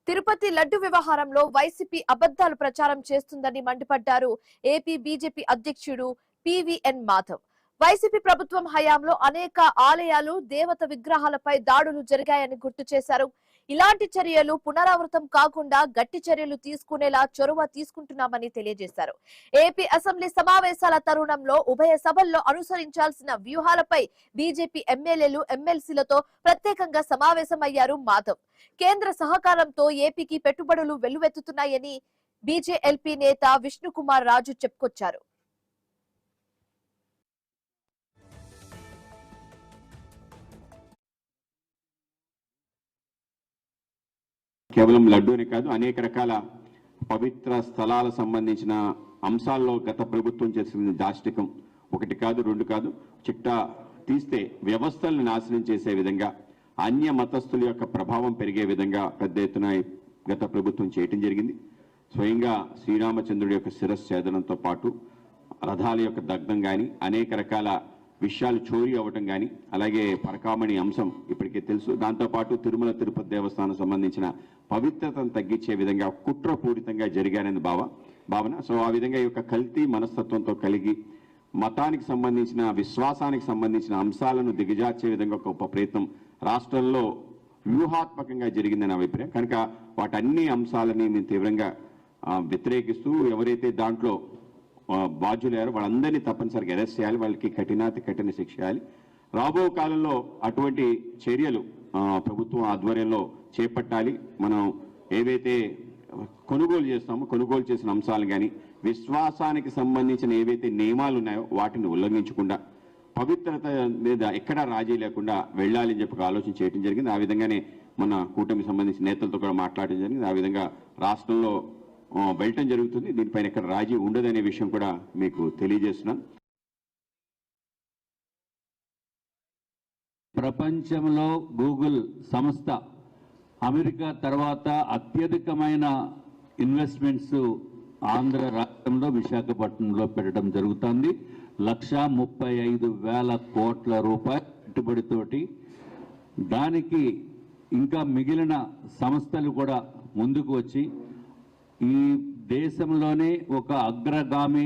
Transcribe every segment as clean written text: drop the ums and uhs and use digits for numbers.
తిరుపతి లడ్డు వ్యవహారంలో వైసీపీ అబద్ధాలు ప్రచారం చేస్తుందని మండిపడ్డారు ఏపీ బీజేపీ అధ్యక్షుడు పివిఎన్ మాధవ్. వైసీపీ ప్రభుత్వం హయాంలో అనేక ఆలయాలు, దేవత విగ్రహాలపై దాడులు జరిగాయని గుర్తు చేశారు. ఇలాంటి చర్యలు పునరావృతం కాకుండా గట్టి చర్యలు తీసుకునేలా చొరవ తీసుకుంటున్నామని తెలియజేశారు. ఏపీ అసెంబ్లీ సమావేశాల తరుణంలో ఉభయ సభల్లో అనుసరించాల్సిన వ్యూహాలపై బీజేపీ ఎమ్మెల్యేలు, ఎమ్మెల్సీలతో ప్రత్యేకంగా సమావేశమయ్యారు మాధవ్. కేంద్ర సహకారంతో ఏపీకి పెట్టుబడులు వెల్లువెత్తుతున్నాయని బీజేఎల్పీ నేత విష్ణుకుమార్ రాజు చెప్పుకొచ్చారు. కేవలం లడ్డూనే కాదు, అనేక రకాల పవిత్ర స్థలాల సంబంధించిన అంశాల్లో గత ప్రభుత్వం చేసిన దాష్టికం ఒకటి కాదు, రెండు కాదు, చిట్టా తీస్తే వ్యవస్థలను నాశనం చేసే విధంగా, అన్య మతస్థుల యొక్క ప్రభావం పెరిగే విధంగా పెద్ద ఎత్తున గత ప్రభుత్వం చేయటం జరిగింది. స్వయంగా శ్రీరామచంద్రుడి యొక్క శిరశ్ఛేదనంతో పాటు రథాల యొక్క దగ్ధం కానీ, అనేక రకాల విషయాలు చోరీ అవ్వటం కానీ, అలాగే పరకామణి అంశం ఇప్పటికే తెలుసు. దాంతోపాటు తిరుమల తిరుపతి దేవస్థానం సంబంధించిన పవిత్రతను తగ్గించే విధంగా కుట్రపూరితంగా జరిగానని భావన. సో ఆ విధంగా ఈ యొక్క కల్తీ మనస్తత్వంతో కలిగి మతానికి సంబంధించిన, విశ్వాసానికి సంబంధించిన అంశాలను దిగజార్చే విధంగా ఒక ప్రయత్నం రాష్ట్రంలో వ్యూహాత్మకంగా జరిగిందని అభిప్రాయం. కనుక వాటన్ని అంశాలని మేము తీవ్రంగా వ్యతిరేకిస్తూ, ఎవరైతే దాంట్లో బాధ్యులయ్యారో వాళ్ళందరినీ తప్పనిసరిగా అరెస్ట్ చేయాలి, వాళ్ళకి కఠిన శిక్ష చేయాలి. రాబో కాలంలో అటువంటి చర్యలు ప్రభుత్వం ఆధ్వర్యంలో చేపట్టాలి. మనం ఏవైతే కొనుగోలు చేస్తామో కొనుగోలు చేసిన అంశాలు కానీ, విశ్వాసానికి సంబంధించిన ఏవైతే నియమాలు ఉన్నాయో వాటిని ఉల్లంఘించకుండా, పవిత్రత మీద ఎక్కడా రాజీ లేకుండా వెళ్ళాలని చెప్పి ఆలోచన చేయడం జరిగింది. ఆ విధంగానే మన కూటమి సంబంధించిన నేతలతో కూడా మాట్లాడడం జరిగింది. ఆ విధంగా రాష్ట్రంలో వెళ్ళటం జరుగుతుంది. దీనిపైన ఎక్కడ రాజీ ఉండదనే విషయం కూడా మీకు తెలియజేస్తున్నాను. ప్రపంచంలో గూగుల్ సంస్థ అమెరికా తర్వాత అత్యధికమైన ఇన్వెస్ట్మెంట్స్ ఆంధ్ర రాష్ట్రంలో విశాఖపట్నంలో పెట్టడం జరుగుతుంది. 1,35,000 కోట్ల రూపాయల పెట్టుబడితోటి. దానికి ఇంకా మిగిలిన సంస్థలు కూడా ముందుకు వచ్చి ఈ దేశంలోనే ఒక అగ్రగామి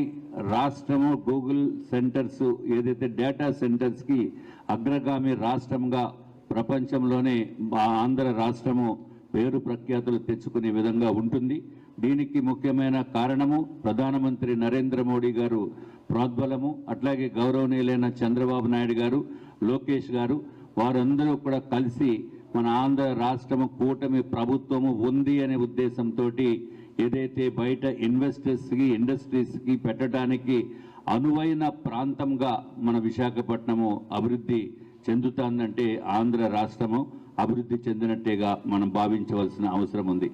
రాష్ట్రము, గూగుల్ సెంటర్స్ ఏదైతే డేటా సెంటర్స్కి అగ్రగామి రాష్ట్రంగా ప్రపంచంలోనే ఆంధ్ర రాష్ట్రము పేరు ప్రఖ్యాతులు తెచ్చుకునే విధంగా ఉంటుంది. దీనికి ముఖ్యమైన కారణము ప్రధానమంత్రి నరేంద్ర మోడీ గారు ప్రోద్బలము, అట్లాగే గౌరవనీయులైన చంద్రబాబు నాయుడు గారు, లోకేష్ గారు, వారందరూ కూడా కలిసి మన ఆంధ్ర రాష్ట్రము కూటమి ప్రభుత్వము ఉంది అనే ఉద్దేశంతో ఏదైతే బయట ఇన్వెస్టర్స్కి, ఇండస్ట్రీస్కి పెట్టడానికి అనువైన ప్రాంతంగా మన విశాఖపట్నము అభివృద్ధి చెందుతుందంటే ఆంధ్ర రాష్ట్రము అభివృద్ధి చెందినట్టేగా మనం భావించవలసిన అవసరం ఉంది.